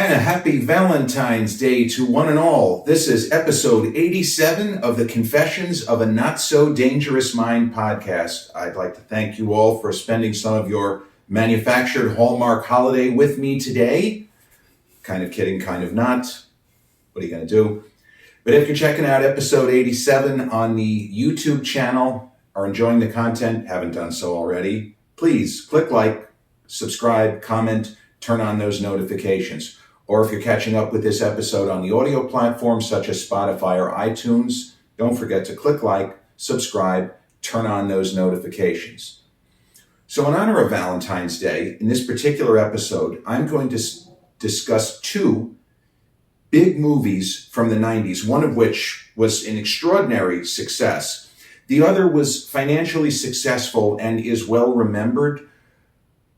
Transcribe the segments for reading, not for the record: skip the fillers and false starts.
And a happy Valentine's Day to one and all. This is episode 87 of the Confessions of a Not So Dangerous Mind podcast. I'd like to thank you all for spending some of your manufactured Hallmark holiday with me today. Kind of kidding, kind of not. What are you going to do? But if you're checking out episode 87 on the YouTube channel, are enjoying the content, haven't done so already, please click like, subscribe, comment, turn on those notifications. Or if you're catching up with this episode on the audio platforms such as Spotify or iTunes, don't forget to click like, subscribe, turn on those notifications. So in honor of Valentine's Day, in this particular episode, I'm going to discuss two big movies from the 90s, one of which was an extraordinary success. The other was financially successful and is well remembered,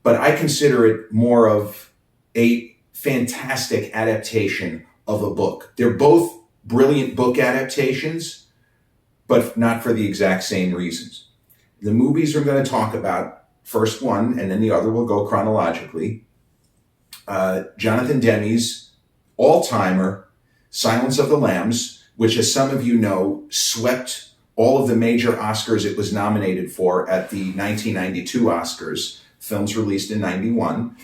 but I consider it more of a fantastic adaptation of a book. They're both brilliant book adaptations, but not for the exact same reasons. The movies we're going to talk about, first one, and then the other will go chronologically. Jonathan Demme's all-timer, Silence of the Lambs, which, as some of you know, swept all of the major Oscars it was nominated for at the 1992 Oscars, films released in 91.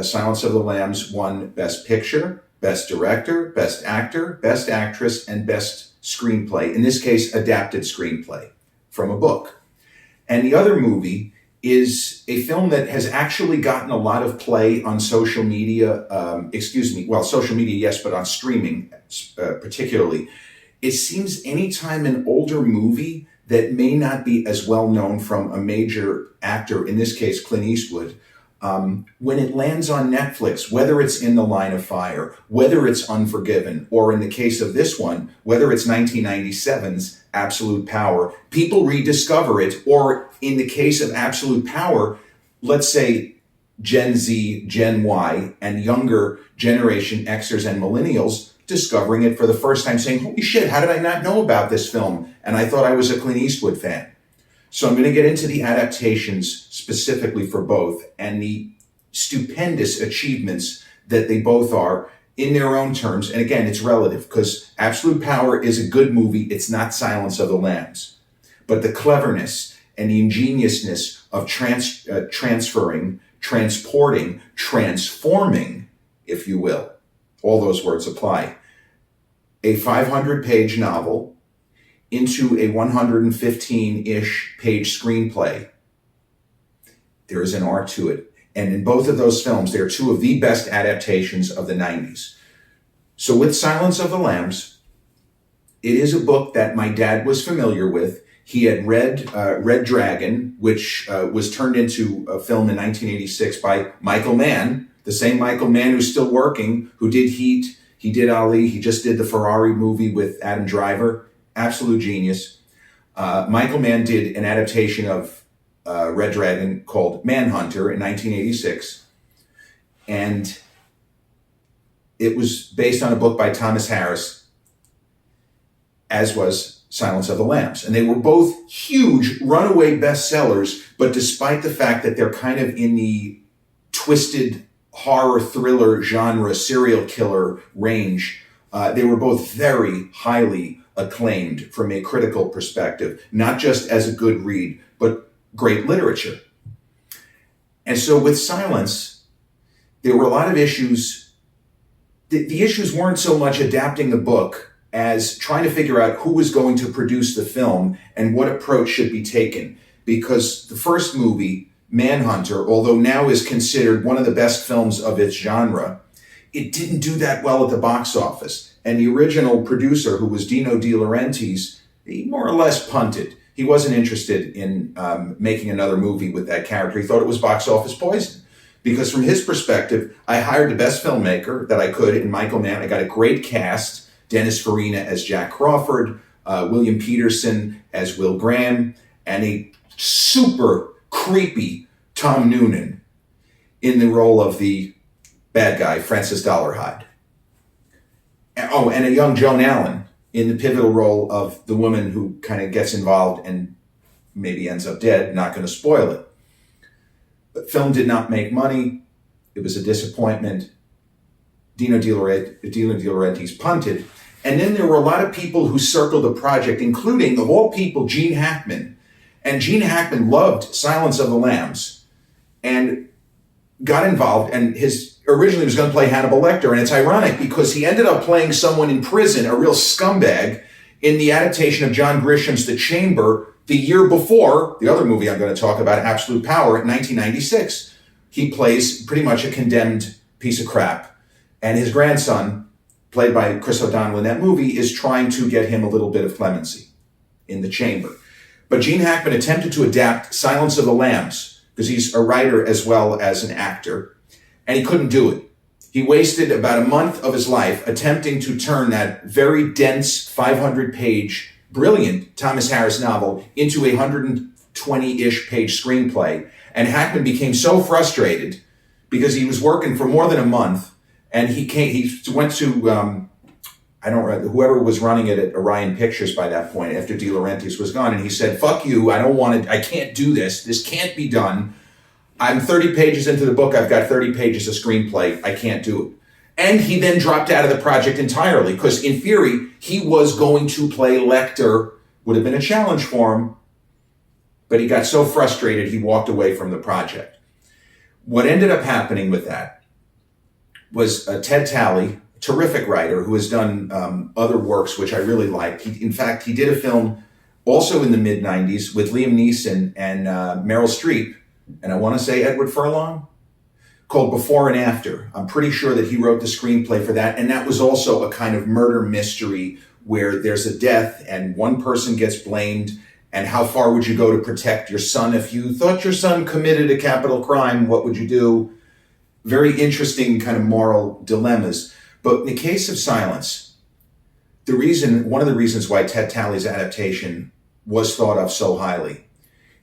Silence of the Lambs won Best Picture, Best Director, Best Actor, Best Actress, and Best Screenplay. In this case, Adapted Screenplay from a book. And the other movie is a film that has actually gotten a lot of play on social media, social media, yes, but on streaming particularly. It seems anytime an older movie that may not be as well known from a major actor, in this case, Clint Eastwood, when it lands on Netflix, whether it's In the Line of Fire, whether it's Unforgiven, or in the case of this one, whether it's 1997's Absolute Power, people rediscover it, or in the case of Absolute Power, let's say Gen Z, Gen Y, and younger generation Xers and millennials discovering it for the first time, saying, holy shit, how did I not know about this film? And I thought I was a Clint Eastwood fan. So I'm going to get into the adaptations specifically for both and the stupendous achievements that they both are in their own terms. And again, it's relative because Absolute Power is a good movie. It's not Silence of the Lambs. But the cleverness and the ingeniousness of transferring, transporting, transforming, if you will, all those words apply, a 500-page novel into a 115-ish page screenplay. There is an art to it. And in both of those films, they are two of the best adaptations of the 90s. So with Silence of the Lambs, it is a book that my dad was familiar with. He had read Red Dragon, which was turned into a film in 1986 by Michael Mann, the same Michael Mann who's still working, who did Heat, he did Ali, he just did the Ferrari movie with Adam Driver. Absolute genius. Michael Mann did an adaptation of Red Dragon called Manhunter in 1986. And it was based on a book by Thomas Harris, as was Silence of the Lambs. And they were both huge runaway bestsellers, but despite the fact that they're kind of in the twisted horror thriller genre, serial killer range, they were both very highly acclaimed from a critical perspective, not just as a good read, but great literature. And so with Silence, there were a lot of issues. The issues weren't so much adapting the book as trying to figure out who was going to produce the film and what approach should be taken. Because the first movie, Manhunter, although now is considered one of the best films of its genre, it didn't do that well at the box office. And the original producer, who was Dino De Laurentiis, he more or less punted. He wasn't interested in making another movie with that character. He thought it was box office poison. Because from his perspective, I hired the best filmmaker that I could in Michael Mann. I got a great cast, Dennis Farina as Jack Crawford, William Peterson as Will Graham, and a super creepy Tom Noonan in the role of the bad guy, Francis Dollarhide. Oh, and a young Joan Allen in the pivotal role of the woman who kind of gets involved and maybe ends up dead. Not going to spoil it. But film did not make money. It was a disappointment. Dino De Laurentiis punted. And then there were a lot of people who circled the project, including, of all people, Gene Hackman. And Gene Hackman loved Silence of the Lambs and got involved. And originally was going to play Hannibal Lecter. And it's ironic because he ended up playing someone in prison, a real scumbag, in the adaptation of John Grisham's The Chamber the year before, the other movie I'm going to talk about, Absolute Power, in 1996. He plays pretty much a condemned piece of crap. And his grandson, played by Chris O'Donnell in that movie, is trying to get him a little bit of clemency in The Chamber. But Gene Hackman attempted to adapt Silence of the Lambs, because he's a writer as well as an actor, and he couldn't do it. He wasted about a month of his life attempting to turn that very dense 500-page, brilliant Thomas Harris novel into a 120-ish page screenplay. And Hackman became so frustrated because he was working for more than a month. And he went to, I don't know, whoever was running it at Orion Pictures by that point, after De Laurentiis was gone. And he said, fuck you, I can't do this. This can't be done. I'm 30 pages into the book. I've got 30 pages of screenplay. I can't do it. And he then dropped out of the project entirely because in theory, he was going to play Lecter. Would have been a challenge for him. But he got so frustrated, he walked away from the project. What ended up happening with that was Ted Talley, a terrific writer who has done other works, which I really liked. In fact, he did a film also in the mid-90s with Liam Neeson and Meryl Streep, and I want to say Edward Furlong, called Before and After. I'm pretty sure that he wrote the screenplay for that, and that was also a kind of murder mystery where there's a death and one person gets blamed, and how far would you go to protect your son? If you thought your son committed a capital crime, what would you do? Very interesting kind of moral dilemmas. But in the case of Silence, one of the reasons why Ted Talley's adaptation was thought of so highly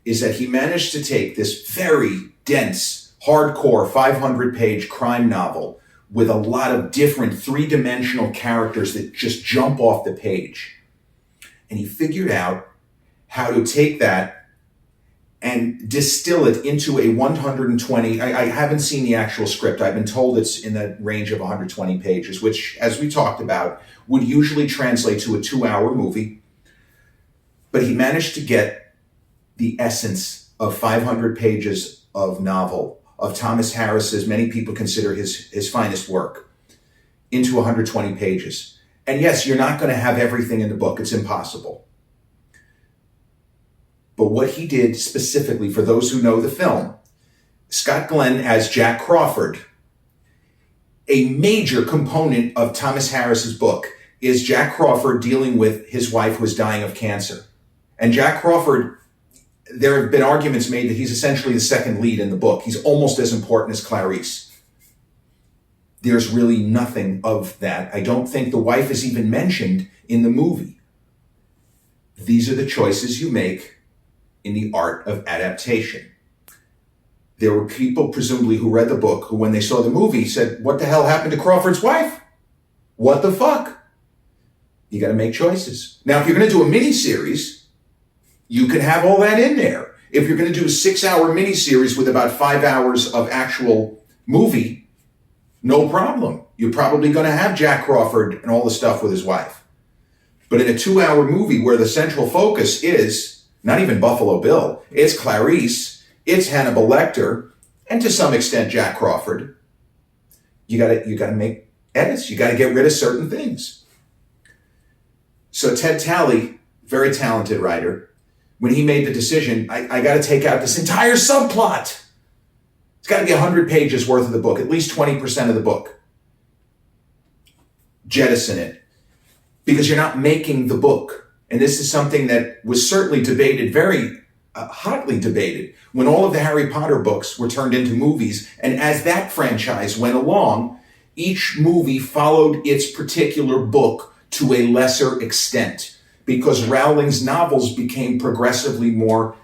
is that he managed to take this very dense, hardcore, 500-page crime novel with a lot of different three-dimensional characters that just jump off the page. And he figured out how to take that and distill it into a 120, I haven't seen the actual script. I've been told it's in the range of 120 pages, which, as we talked about, would usually translate to a 2-hour movie. But he managed to get the essence of 500 pages of novel, of Thomas Harris's, many people consider his finest work, into 120 pages. And yes, you're not going to have everything in the book. It's impossible. But what he did specifically, for those who know the film, Scott Glenn as Jack Crawford. A major component of Thomas Harris's book is Jack Crawford dealing with his wife who is dying of cancer. And Jack Crawford, there have been arguments made that he's essentially the second lead in the book. He's almost as important as Clarice. There's really nothing of that. I don't think the wife is even mentioned in the movie. These are the choices you make in the art of adaptation. There were people, presumably, who read the book, who, when they saw the movie, said, what the hell happened to Crawford's wife? What the fuck? You got to make choices. Now, if you're going to do a miniseries, you can have all that in there. If you're going to do a 6-hour miniseries with about 5 hours of actual movie, no problem. You're probably going to have Jack Crawford and all the stuff with his wife. But in a 2-hour movie where the central focus is not even Buffalo Bill, it's Clarice, it's Hannibal Lecter, and to some extent Jack Crawford, you gotta make edits. You gotta get rid of certain things. So Ted Talley, very talented writer, when he made the decision, I gotta take out this entire subplot. It's gotta be 100 pages worth of the book, at least 20% of the book. Jettison it, because you're not making the book. And this is something that was certainly debated, very hotly debated, when all of the Harry Potter books were turned into movies. And as that franchise went along, each movie followed its particular book to a lesser extent, because Rowling's novels became progressively more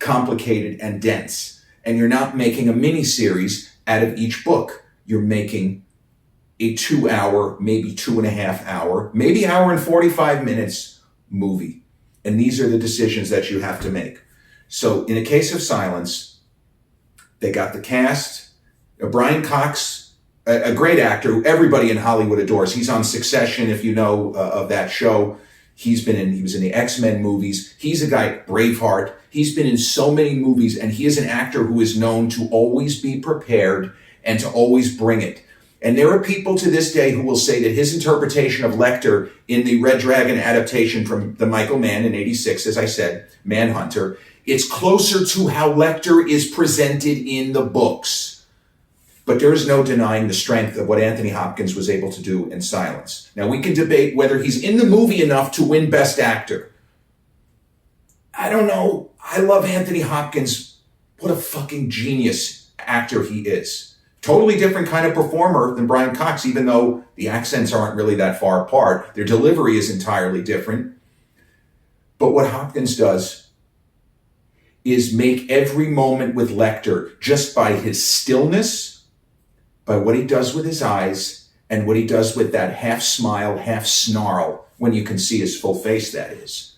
complicated and dense. And you're not making a miniseries out of each book. You're making a 2-hour, maybe 2.5 hour, maybe hour and 45 minutes movie. And these are the decisions that you have to make. So in the case of Silence, they got the cast. Brian Cox a great actor who everybody in Hollywood adores. He's on Succession, if you know of that show. He was in the X-Men movies. He's a guy, Braveheart. He's been in so many movies, and he is an actor who is known to always be prepared and to always bring it. And there are people to this day who will say that his interpretation of Lecter in the Red Dragon adaptation from the Michael Mann in '86, as I said, Manhunter, it's closer to how Lecter is presented in the books. But there is no denying the strength of what Anthony Hopkins was able to do in Silence. Now, we can debate whether he's in the movie enough to win Best Actor. I don't know. I love Anthony Hopkins. What a fucking genius actor he is. Totally different kind of performer than Brian Cox, even though the accents aren't really that far apart. Their delivery is entirely different. But what Hopkins does is make every moment with Lecter, just by his stillness, by what he does with his eyes, and what he does with that half smile, half snarl, when you can see his full face, that is.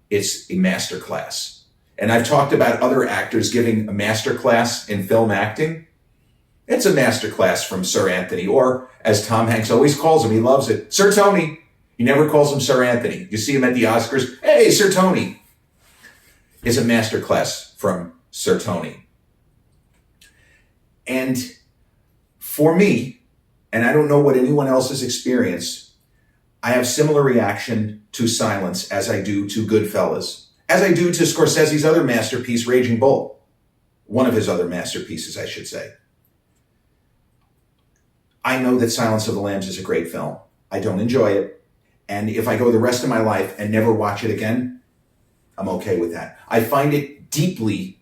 It's a masterclass. And I've talked about other actors giving a masterclass in film acting. It's a masterclass from Sir Anthony, or as Tom Hanks always calls him, he loves it, Sir Tony. He never calls him Sir Anthony. You see him at the Oscars, hey, Sir Tony. It's a masterclass from Sir Tony. And for me, and I don't know what anyone else has experienced, I have similar reaction to Silence as I do to Goodfellas, as I do to Scorsese's other masterpiece, Raging Bull. One of his other masterpieces, I should say. I know that Silence of the Lambs is a great film. I don't enjoy it. And if I go the rest of my life and never watch it again, I'm okay with that. I find it deeply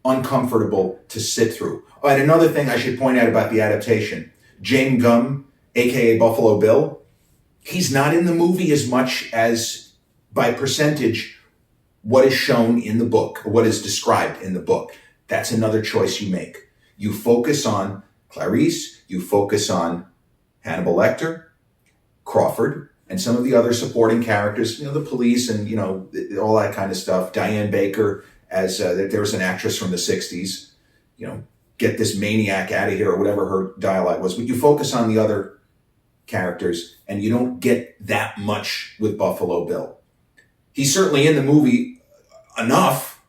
uncomfortable to sit through. Oh, and another thing I should point out about the adaptation, James Gunn, aka Buffalo Bill, he's not in the movie as much as, by percentage, what is shown in the book, or what is described in the book. That's another choice you make. You focus on Clarice, you focus on Hannibal Lecter, Crawford, and some of the other supporting characters, the police and, all that kind of stuff. Diane Baker, as there was an actress from the 60s, get this maniac out of here, or whatever her dialogue was. But you focus on the other characters, and you don't get that much with Buffalo Bill. He's certainly in the movie enough,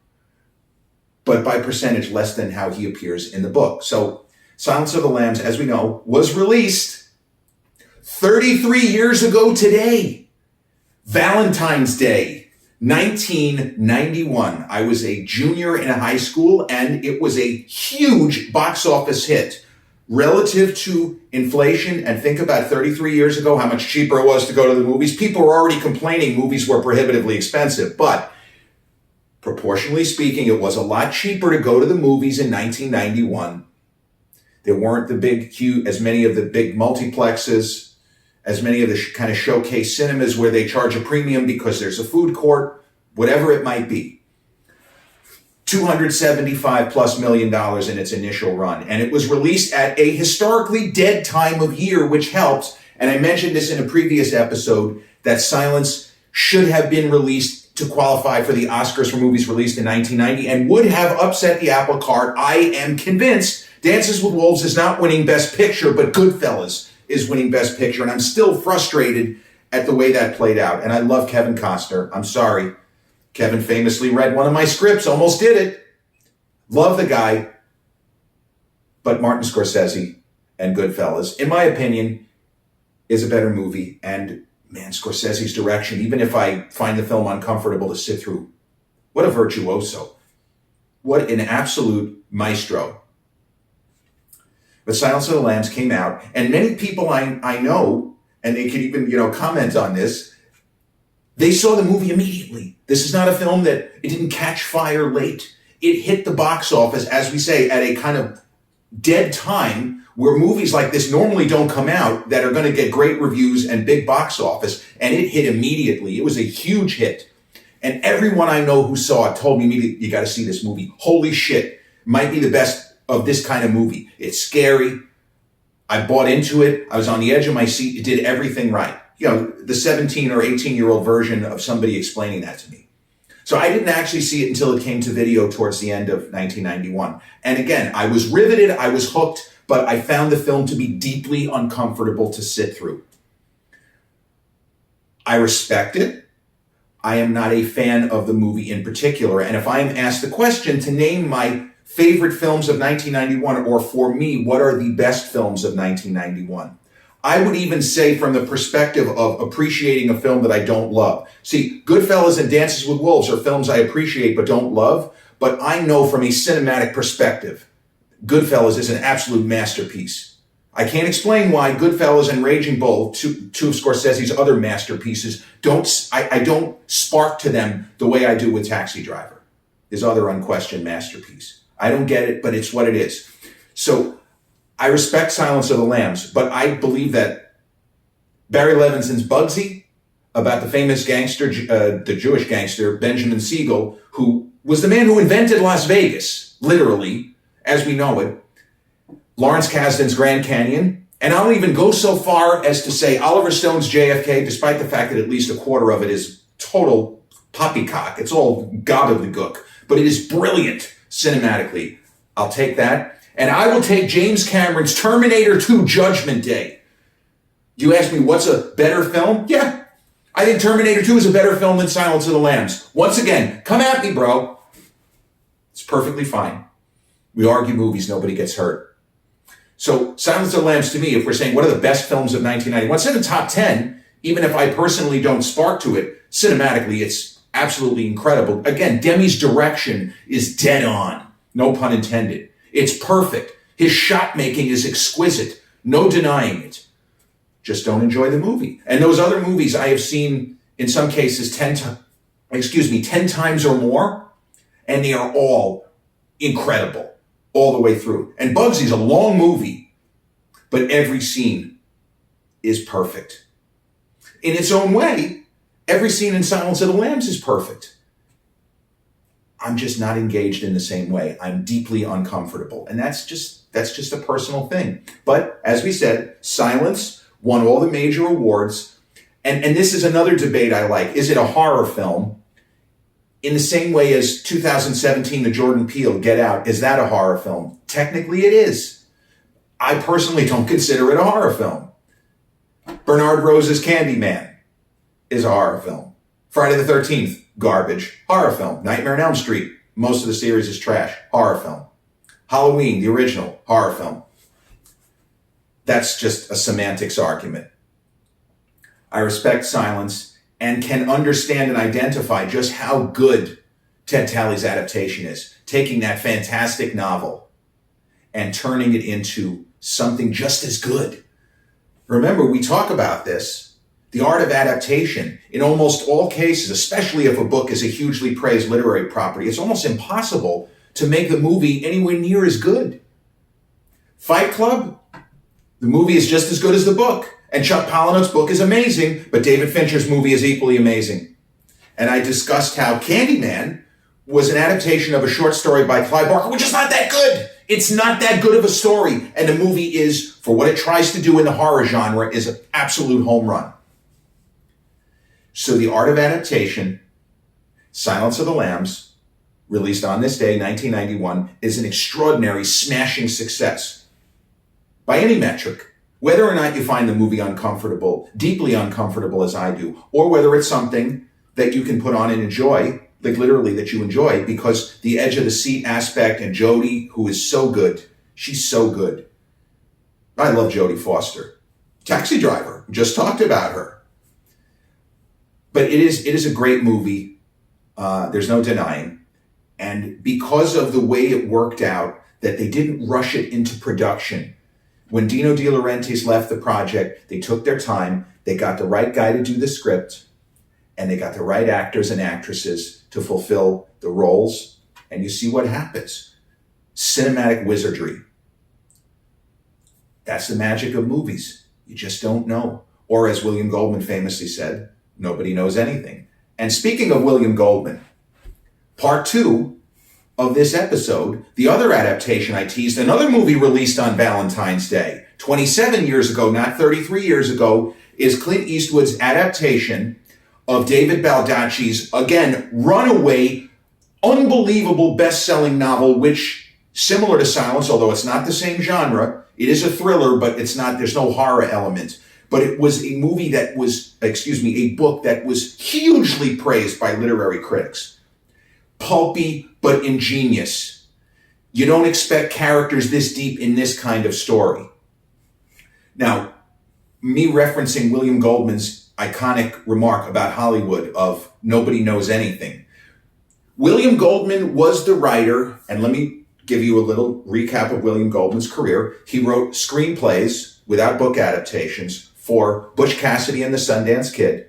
but by percentage less than how he appears in the book. So Silence of the Lambs, as we know, was released 33 years ago today. Valentine's Day, 1991. I was a junior in high school, and it was a huge box office hit relative to inflation. And think about 33 years ago, how much cheaper it was to go to the movies. People were already complaining movies were prohibitively expensive, but proportionally speaking, it was a lot cheaper to go to the movies in 1991. There weren't as many of the big multiplexes, as many of the kind of showcase cinemas where they charge a premium because there's a food court, whatever it might be. $275+ million in its initial run. And it was released at a historically dead time of year, which helps. And I mentioned this in a previous episode, that Silence should have been released to qualify for the Oscars for movies released in 1990 and would have upset the apple cart. I am convinced Dances with Wolves is not winning Best Picture, but Goodfellas is winning Best Picture. And I'm still frustrated at the way that played out. And I love Kevin Costner. I'm sorry. Kevin famously read one of my scripts, almost did it. Love the guy. But Martin Scorsese and Goodfellas, in my opinion, is a better movie. And man, Scorsese's direction, even if I find the film uncomfortable to sit through, what a virtuoso. What an absolute maestro. But Silence of the Lambs came out, and many people I know, and they could even, comment on this, they saw the movie immediately. This is not a film that it didn't catch fire late. It hit the box office, as we say, at a kind of dead time where movies like this normally don't come out that are going to get great reviews and big box office, and it hit immediately. It was a huge hit. And everyone I know who saw it told me immediately, you got to see this movie. Holy shit, might be the best of this kind of movie. It's scary. I bought into it. I was on the edge of my seat. It did everything right. The 17 or 18-year-old version of somebody explaining that to me. So I didn't actually see it until it came to video towards the end of 1991. And again, I was riveted. I was hooked but I found the film to be deeply uncomfortable to sit through. I respect it. I am not a fan of the movie in particular. And if I am asked the question to name my favorite films of 1991, or for me, what are the best films of 1991? I would even say from the perspective of appreciating a film that I don't love. See, Goodfellas and Dances with Wolves are films I appreciate but don't love, but I know from a cinematic perspective, Goodfellas is an absolute masterpiece. I can't explain why Goodfellas and Raging Bull, two of Scorsese's other masterpieces, I don't spark to them the way I do with Taxi Driver, his other unquestioned masterpiece. I don't get it, but it's what it is. So I respect Silence of the Lambs, but I believe that Barry Levinson's Bugsy, about the famous gangster, the Jewish gangster, Benjamin Siegel, who was the man who invented Las Vegas, literally, as we know it, Lawrence Kasdan's Grand Canyon, and I'll even go so far as to say Oliver Stone's JFK, despite the fact that at least a quarter of it is total poppycock. It's all gobbledygook, but it is brilliant cinematically. I'll take that. And I will take James Cameron's Terminator 2 Judgment Day. You ask me what's a better film? Yeah, I think Terminator 2 is a better film than Silence of the Lambs. Once again, come at me, bro. It's perfectly fine. We argue movies, nobody gets hurt. So Silence of the Lambs, to me, if we're saying what are the best films of 1991, it's in the top 10, even if I personally don't spark to it, cinematically, it's absolutely incredible. Again, Demi's direction is dead on, no pun intended. It's perfect. His shot making is exquisite, no denying it. Just don't enjoy the movie. And those other movies I have seen, in some cases, 10 times or more, and they are all incredible. All the way through. And Bugsy's a long movie, but every scene is perfect. In its own way, every scene in Silence of the Lambs is perfect. I'm just not engaged in the same way. I'm deeply uncomfortable. And that's just a personal thing. But as we said, Silence won all the major awards. And this is another debate I like. Is it a horror film? In the same way as 2017, the Jordan Peele Get Out, is that a horror film? Technically it is. I personally don't consider it a horror film. Bernard Rose's Candyman is a horror film. Friday the 13th, garbage, horror film. Nightmare on Elm Street, most of the series is trash, horror film. Halloween, the original, horror film. That's just a semantics argument. I respect Silence and can understand and identify just how good Ted Talley's adaptation is. Taking that fantastic novel and turning it into something just as good. Remember, we talk about this, the art of adaptation. In almost all cases, especially if a book is a hugely praised literary property, it's almost impossible to make the movie anywhere near as good. Fight Club, the movie is just as good as the book. And Chuck Palahniuk's book is amazing, but David Fincher's movie is equally amazing. And I discussed how Candyman was an adaptation of a short story by Clive Barker, which is not that good. It's not that good of a story. And the movie is, for what it tries to do in the horror genre, is an absolute home run. So The Art of Adaptation, Silence of the Lambs, released on this day, 1991, is an extraordinary, smashing success. By any metric. Whether or not you find the movie uncomfortable, deeply uncomfortable as I do, or whether it's something that you can put on and enjoy, like literally that you enjoy, because the edge of the seat aspect and Jodie, who is so good, she's so good. I love Jodie Foster. Taxi Driver, just talked about her. But it is a great movie. There's no denying. And because of the way it worked out, that they didn't rush it into production. When Dino De Laurentiis left the project, they took their time, they got the right guy to do the script, and they got the right actors and actresses to fulfill the roles, and you see what happens. Cinematic wizardry. That's the magic of movies. You just don't know. Or as William Goldman famously said, nobody knows anything. And speaking of William Goldman, part 2 of this episode, the other adaptation I teased, another movie released on Valentine's Day, 27 years ago, not 33 years ago, is Clint Eastwood's adaptation of David Baldacci's, again, runaway, unbelievable best-selling novel, which, similar to Silence, although it's not the same genre, It is a thriller, but there's no horror element. But it was a movie a book that was hugely praised by literary critics. Pulpy, but ingenious. You don't expect characters this deep in this kind of story. Now, me referencing William Goldman's iconic remark about Hollywood of nobody knows anything. William Goldman was the writer, and let me give you a little recap of William Goldman's career. He wrote screenplays without book adaptations for Butch Cassidy and the Sundance Kid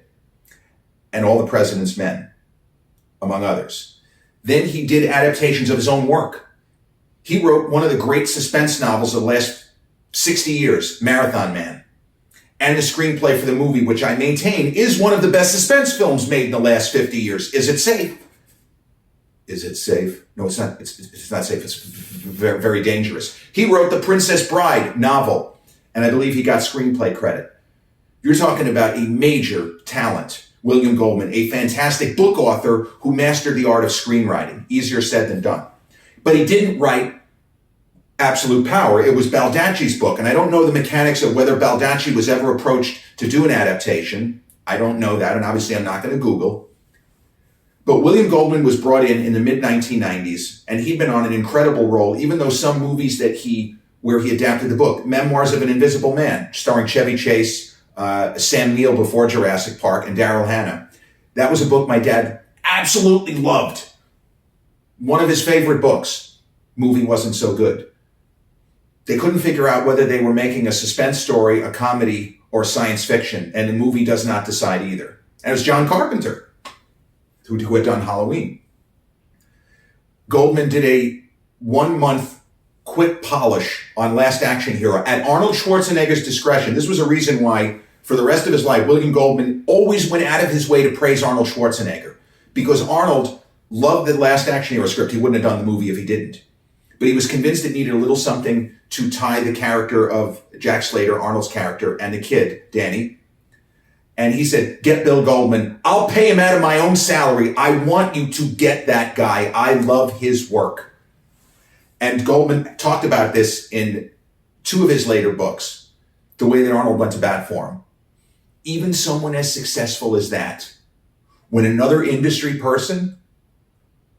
and All the President's Men, among others. Then he did adaptations of his own work. He wrote one of the great suspense novels of the last 60 years, Marathon Man, and the screenplay for the movie, which I maintain is one of the best suspense films made in the last 50 years. Is it safe? Is it safe? No, it's not. It's not safe. It's very, very dangerous. He wrote the Princess Bride novel, and I believe he got screenplay credit. You're talking about a major talent, William Goldman, a fantastic book author who mastered the art of screenwriting. Easier said than done. But he didn't write Absolute Power. It was Baldacci's book, and I don't know the mechanics of whether Baldacci was ever approached to do an adaptation. I don't know that, and obviously I'm not going to Google. But William Goldman was brought in the mid-1990s, and he'd been on an incredible role, even though some movies where he adapted the book, Memoirs of an Invisible Man, starring Chevy Chase, Sam Neill before Jurassic Park, and Daryl Hannah. That was a book my dad absolutely loved. One of his favorite books. Movie wasn't so good. They couldn't figure out whether they were making a suspense story, a comedy, or science fiction, and the movie does not decide either. And it was John Carpenter who had done Halloween. Goldman did a 1-month quick polish on Last Action Hero at Arnold Schwarzenegger's discretion. This was a reason why, for the rest of his life, William Goldman always went out of his way to praise Arnold Schwarzenegger. Because Arnold loved the Last Action Hero script. He wouldn't have done the movie if he didn't. But he was convinced it needed a little something to tie the character of Jack Slater, Arnold's character, and the kid, Danny. And he said, get Bill Goldman. I'll pay him out of my own salary. I want you to get that guy. I love his work. And Goldman talked about this in 2 of his later books, the way that Arnold went to bat for him. Even someone as successful as that, when another industry person,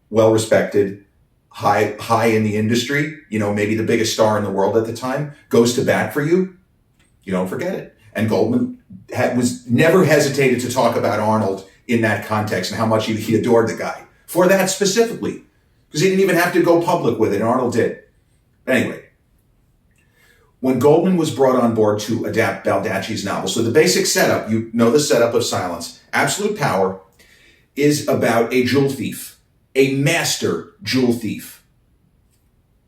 well-respected, high in the industry, maybe the biggest star in the world at the time, goes to bat for you, you don't forget it. And Goldman was never hesitated to talk about Arnold in that context and how much he adored the guy for that specifically, because he didn't even have to go public with it, and Arnold did. But anyway, when Goldman was brought on board to adapt Baldacci's novel, so the basic setup, the setup of Silence, Absolute Power is about a jewel thief, a master jewel thief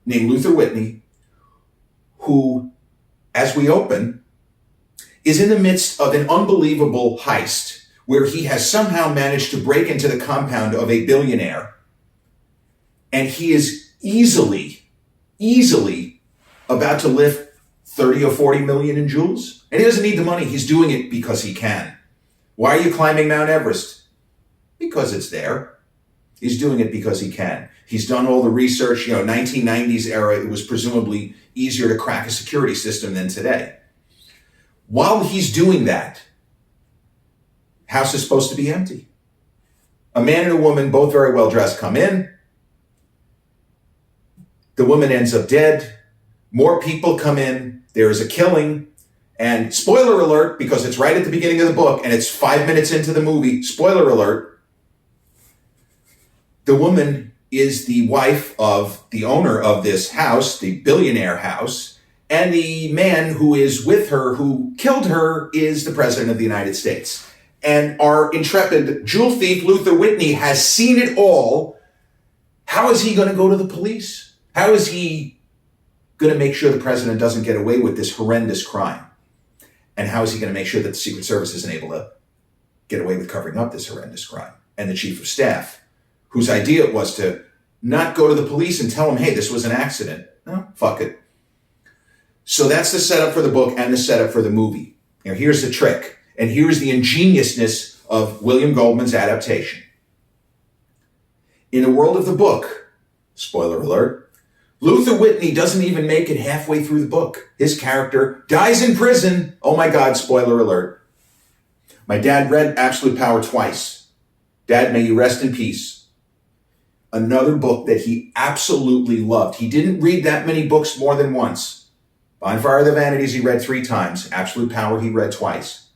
named Luther Whitney, who, as we open, is in the midst of an unbelievable heist where he has somehow managed to break into the compound of a billionaire, and he is easily about to lift 30 or 40 million in jewels. And he doesn't need the money. He's doing it because he can. Why are you climbing Mount Everest? Because it's there. He's doing it because he can. He's done all the research. 1990s era, it was presumably easier to crack a security system than today. While he's doing that, house is supposed to be empty. A man and a woman, both very well dressed, come in. The woman ends up dead. More people come in. There is a killing. And spoiler alert, because it's right at the beginning of the book and it's 5 minutes into the movie, spoiler alert, the woman is the wife of the owner of this house, the billionaire house, and the man who is with her, who killed her, is the President of the United States. And our intrepid jewel thief, Luther Whitney, has seen it all. How is he going to go to the police? How is he going to make sure the president doesn't get away with this horrendous crime? And how is he going to make sure that the Secret Service isn't able to get away with covering up this horrendous crime? And the chief of staff, whose idea it was to not go to the police and tell them, hey, this was an accident. No, fuck it. So that's the setup for the book and the setup for the movie. Now, here's the trick. And here's the ingeniousness of William Goldman's adaptation. In the world of the book, spoiler alert, Luther Whitney doesn't even make it halfway through the book. His character dies in prison. Oh my God, spoiler alert. My dad read Absolute Power twice. Dad, may you rest in peace. Another book that he absolutely loved. He didn't read that many books more than once. Bonfire of the Vanities he read 3 times. Absolute Power he read twice.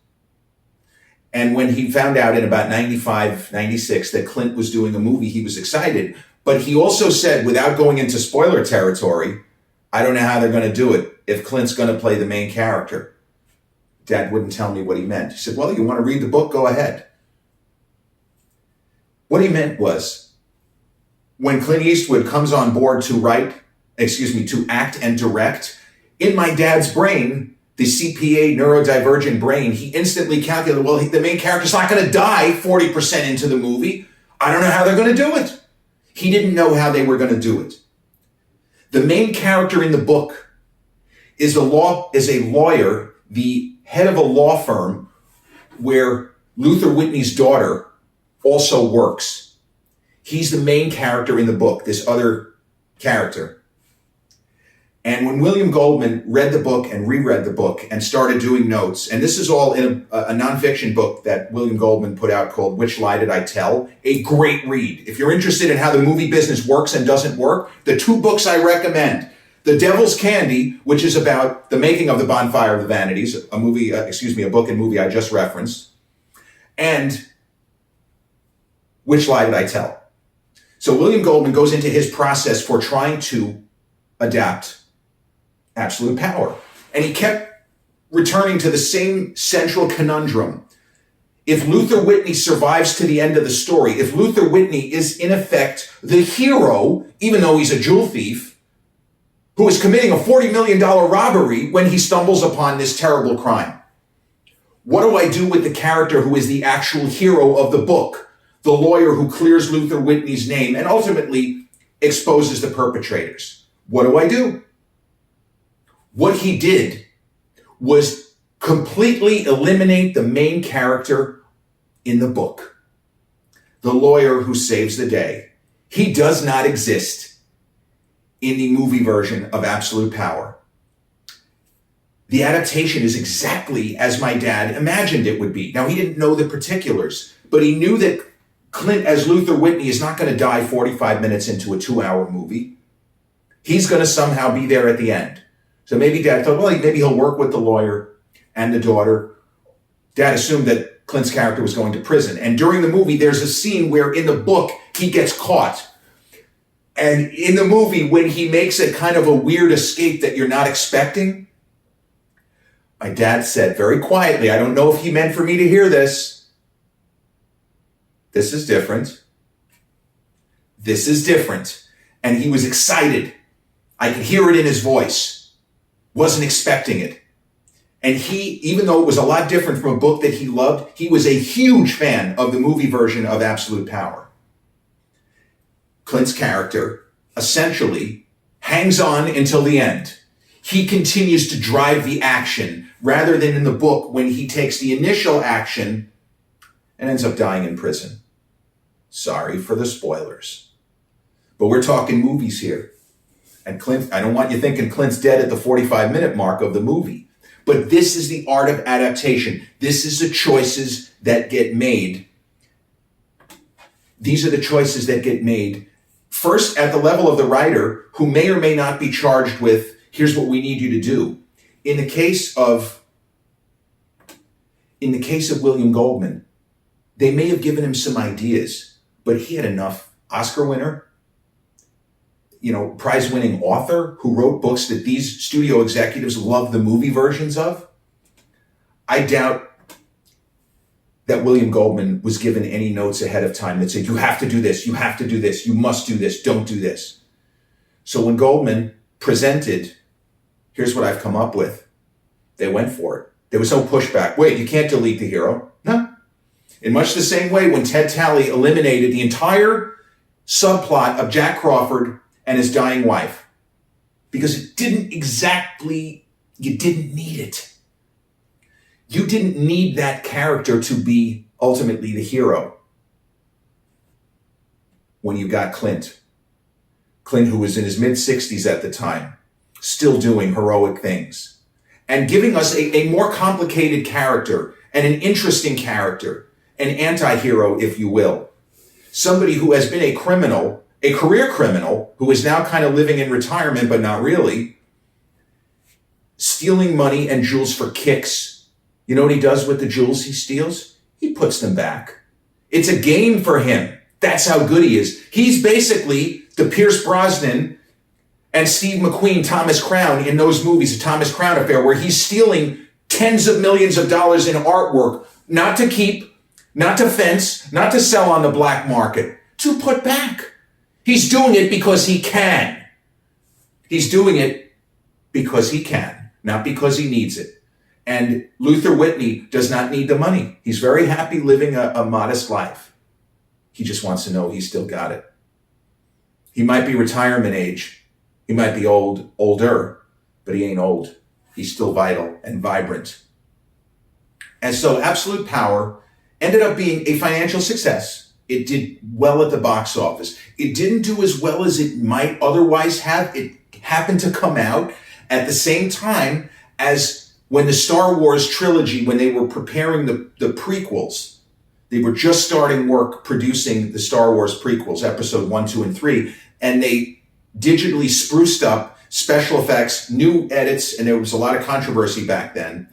And when he found out in about 95, 96 that Clint was doing a movie, he was excited. But he also said, without going into spoiler territory, I don't know how they're going to do it if Clint's going to play the main character. Dad wouldn't tell me what he meant. He said, well, you want to read the book? Go ahead. What he meant was, when Clint Eastwood comes on board to act and direct, in my dad's brain, the CPA neurodivergent brain, he instantly calculated, well, the main character's not going to die 40% into the movie. I don't know how they're going to do it. He didn't know how they were going to do it. The main character in the book is a lawyer, the head of a law firm where Luther Whitney's daughter also works. He's the main character in the book, this other character. And when William Goldman read the book and reread the book and started doing notes, and this is all in a nonfiction book that William Goldman put out called Which Lie Did I Tell? A great read. If you're interested in how the movie business works and doesn't work, the 2 books I recommend. The Devil's Candy, which is about the making of the Bonfire of the Vanities, a book and movie I just referenced, and Which Lie Did I Tell? So William Goldman goes into his process for trying to adapt Absolute Power. And he kept returning to the same central conundrum. If Luther Whitney survives to the end of the story, if Luther Whitney is in effect the hero, even though he's a jewel thief, who is committing a $40 million robbery when he stumbles upon this terrible crime, what do I do with the character who is the actual hero of the book, the lawyer who clears Luther Whitney's name and ultimately exposes the perpetrators? What do I do? What he did was completely eliminate the main character in the book, the lawyer who saves the day. He does not exist in the movie version of Absolute Power. The adaptation is exactly as my dad imagined it would be. Now, he didn't know the particulars, but he knew that Clint as Luther Whitney is not going to die 45 minutes into a 2-hour movie. He's going to somehow be there at the end. So maybe Dad thought, well, maybe he'll work with the lawyer and the daughter. Dad assumed that Clint's character was going to prison. And during the movie, there's a scene where in the book, he gets caught. And in the movie, when he makes a kind of a weird escape that you're not expecting, my dad said very quietly, I don't know if he meant for me to hear this. This is different. This is different. And he was excited. I could hear it in his voice. Wasn't expecting it. And he, even though it was a lot different from a book that he loved, he was a huge fan of the movie version of Absolute Power. Clint's character essentially hangs on until the end. He continues to drive the action rather than in the book when he takes the initial action and ends up dying in prison. Sorry for the spoilers. But we're talking movies here. And Clint, I don't want you thinking Clint's dead at the 45-minute mark of the movie. But this is the art of adaptation. This is the choices that get made. These are the choices that get made first at the level of the writer, who may or may not be charged with, here's what we need you to do. In the case of William Goldman, they may have given him some ideas, but he had enough. Oscar winner, prize-winning author who wrote books that these studio executives love the movie versions of. I doubt that William Goldman was given any notes ahead of time that said, you have to do this, you have to do this, you must do this, don't do this. So when Goldman presented, here's what I've come up with, they went for it. There was no pushback. Wait, you can't delete the hero. No. In much the same way when Ted Talley eliminated the entire subplot of Jack Crawford and his dying wife, because you didn't need it. You didn't need that character to be ultimately the hero when you got Clint. Clint, who was in his mid-60s at the time, still doing heroic things and giving us a more complicated character and an interesting character, an anti-hero, if you will. Somebody who has been a criminal, a career criminal, who is now kind of living in retirement, but not really, stealing money and jewels for kicks. You know what he does with the jewels he steals? He puts them back. It's a game for him. That's how good he is. He's basically the Pierce Brosnan and Steve McQueen, Thomas Crown in those movies, the Thomas Crown Affair, where he's stealing tens of millions of dollars in artwork, not to keep, not to fence, not to sell on the black market, to put back. He's doing it because he can. He's doing it because he can, not because he needs it. And Luther Whitney does not need the money. He's very happy living a modest life. He just wants to know he's still got it. He might be retirement age. He might be older, but he ain't old. He's still vital and vibrant. And so Absolute Power ended up being a financial success. It did well at the box office. It didn't do as well as it might otherwise have. It happened to come out at the same time as when the Star Wars trilogy, when they were preparing the prequels, they were just starting work producing the Star Wars prequels, episode 1, 2, and 3, and they digitally spruced up special effects, new edits, and there was a lot of controversy back then.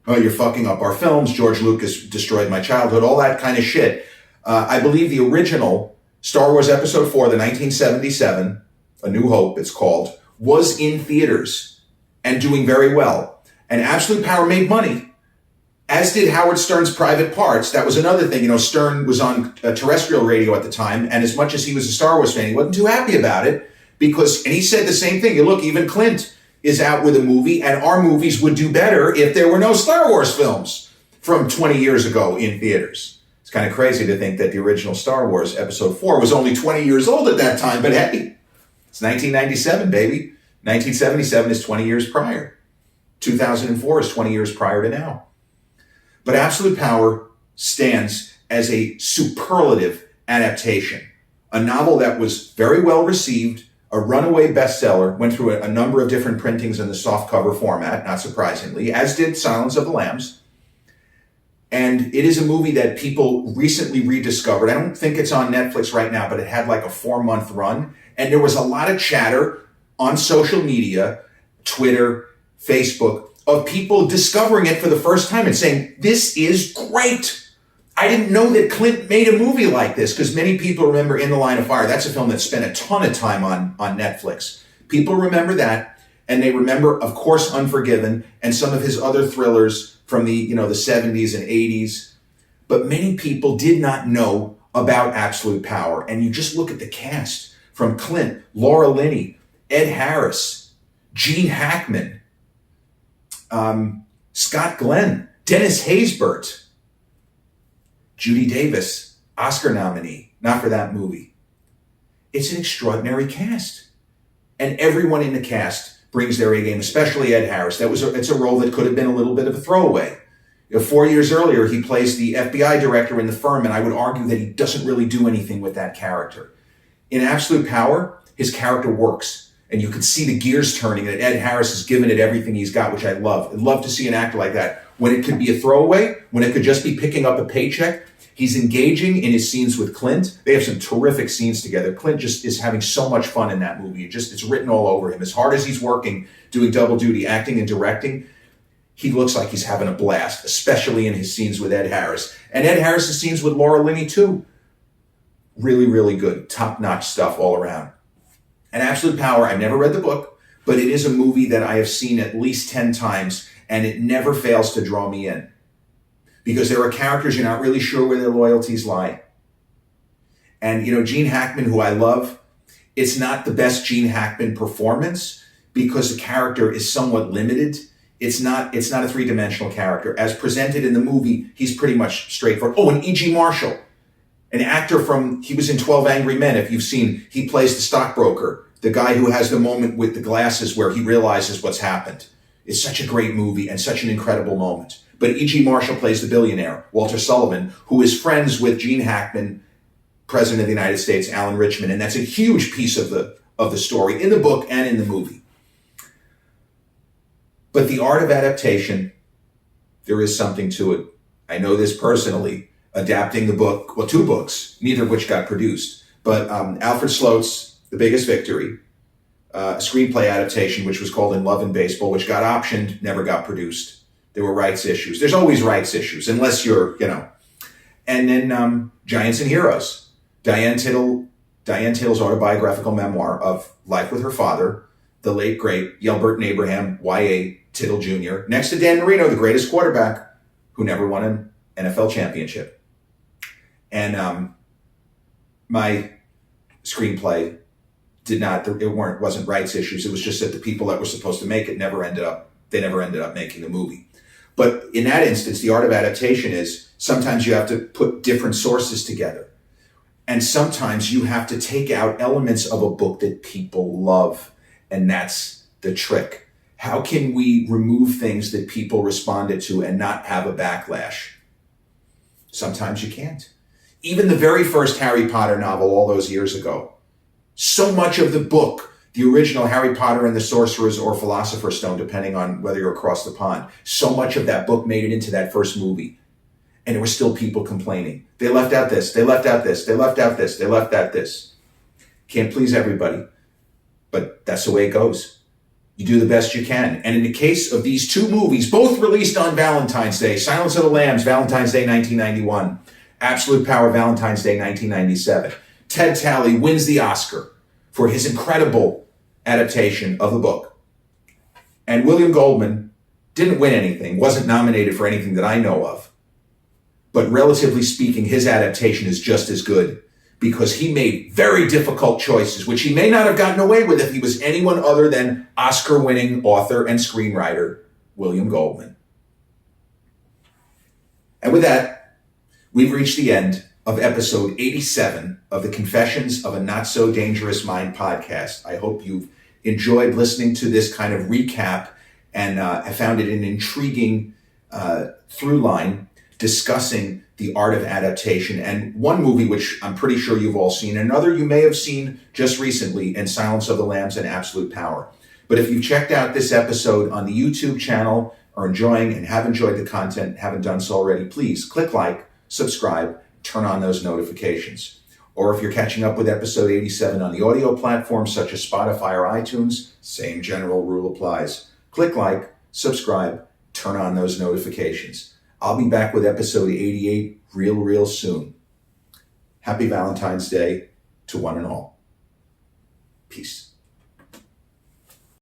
Oh, you're fucking up our films. George Lucas destroyed my childhood, all that kind of shit. I believe the original Star Wars Episode 4, the 1977, A New Hope, it's called, was in theaters and doing very well. And Absolute Power made money, as did Howard Stern's Private Parts. That was another thing. You know, Stern was on terrestrial radio at the time, and as much as he was a Star Wars fan, he wasn't too happy about it because, and he said the same thing. Look, even Clint is out with a movie, and our movies would do better if there were no Star Wars films from 20 years ago in theaters. It's kind of crazy to think that the original Star Wars Episode 4 was only 20 years old at that time, but hey, it's 1997, baby. 1977 is 20 years prior. 2004 is 20 years prior to now. But Absolute Power stands as a superlative adaptation, a novel that was very well received, a runaway bestseller, went through a number of different printings in the softcover format, not surprisingly, as did Silence of the Lambs. And it is a movie that people recently rediscovered. I don't think it's on Netflix right now, but it had like a 4-month run. And there was a lot of chatter on social media, Twitter, Facebook, of people discovering it for the first time and saying, this is great. I didn't know that Clint made a movie like this, because many people remember In the Line of Fire. That's a film that spent a ton of time on Netflix. People remember that, and they remember, of course, Unforgiven and some of his other thrillers from the 70s and 80s. But many people did not know about Absolute Power. And you just look at the cast from Clint, Laura Linney, Ed Harris, Gene Hackman, Scott Glenn, Dennis Haysbert, Judy Davis, Oscar nominee, not for that movie. It's an extraordinary cast. And everyone in the cast brings their A game, especially Ed Harris. It's a role that could have been a little bit of a throwaway. 4 years earlier, he plays the FBI director in The Firm, and I would argue that he doesn't really do anything with that character. In Absolute Power, his character works, and you can see the gears turning, and Ed Harris has given it everything he's got, which I love. I'd love to see an actor like that. When it could be a throwaway, when it could just be picking up a paycheck, he's engaging in his scenes with Clint. They have some terrific scenes together. Clint just is having so much fun in that movie. It's written all over him. As hard as he's working, doing double duty, acting and directing, he looks like he's having a blast, especially in his scenes with Ed Harris. And Ed Harris's scenes with Laura Linney, too. Really, really good. Top-notch stuff all around. And Absolute Power, I've never read the book, but it is a movie that I have seen at least 10 times, and it never fails to draw me in. Because there are characters you're not really sure where their loyalties lie. And, Gene Hackman, who I love, it's not the best Gene Hackman performance because the character is somewhat limited. It's not a three-dimensional character. As presented in the movie, he's pretty much straightforward. Oh, and E.G. Marshall, an actor he was in 12 Angry Men, if you've seen, he plays the stockbroker, the guy who has the moment with the glasses where he realizes what's happened. It's such a great movie and such an incredible moment. But E.G. Marshall plays the billionaire, Walter Sullivan, who is friends with Gene Hackman, President of the United States, Alan Richman. And that's a huge piece of of the story in the book and in the movie. But the art of adaptation, there is something to it. I know this personally, adapting the book, well, 2 books, neither of which got produced, but Alfred Sloat's The Biggest Victory, a screenplay adaptation, which was called In Love and Baseball, which got optioned, never got produced. There were rights issues. There's always rights issues, unless you're, And then Giants and Heroes, Diane Tittle's autobiographical memoir of life with her father, the late, great Yelbert Abraham, Y.A. Tittle Jr., next to Dan Marino, the greatest quarterback who never won an NFL championship. And my screenplay wasn't rights issues. It was just that the people that were supposed to make it never ended up making the movie. But in that instance, the art of adaptation is sometimes you have to put different sources together. And sometimes you have to take out elements of a book that people love. And that's the trick. How can we remove things that people responded to and not have a backlash? Sometimes you can't. Even the very first Harry Potter novel all those years ago, so much of the book, the original Harry Potter and the Sorcerer's or Philosopher's Stone, depending on whether you're across the pond, so much of that book made it into that first movie. And there were still people complaining. They left out this, they left out this, they left out this, they left out this. Can't please everybody, but that's the way it goes. You do the best you can. And in the case of these 2 movies, both released on Valentine's Day, Silence of the Lambs, Valentine's Day 1991, Absolute Power, Valentine's Day 1997, Ted Tally wins the Oscar for his incredible adaptation of the book. And William Goldman didn't win anything, wasn't nominated for anything that I know of. But relatively speaking, his adaptation is just as good because he made very difficult choices, which he may not have gotten away with if he was anyone other than Oscar-winning author and screenwriter William Goldman. And with that, we've reached the end of episode 87 of the Confessions of a Not So Dangerous Mind podcast. I hope you've enjoyed listening to this kind of recap and have found it an intriguing through line discussing the art of adaptation. And one movie which I'm pretty sure you've all seen, another you may have seen just recently in Silence of the Lambs and Absolute Power. But if you've checked out this episode on the YouTube channel, are enjoying and have enjoyed the content, haven't done so already, please click like, subscribe, turn on those notifications. Or if you're catching up with episode 87 on the audio platforms such as Spotify or iTunes, same general rule applies. Click like, subscribe, turn on those notifications. I'll be back with episode 88 real soon. Happy Valentine's Day to one and all. Peace.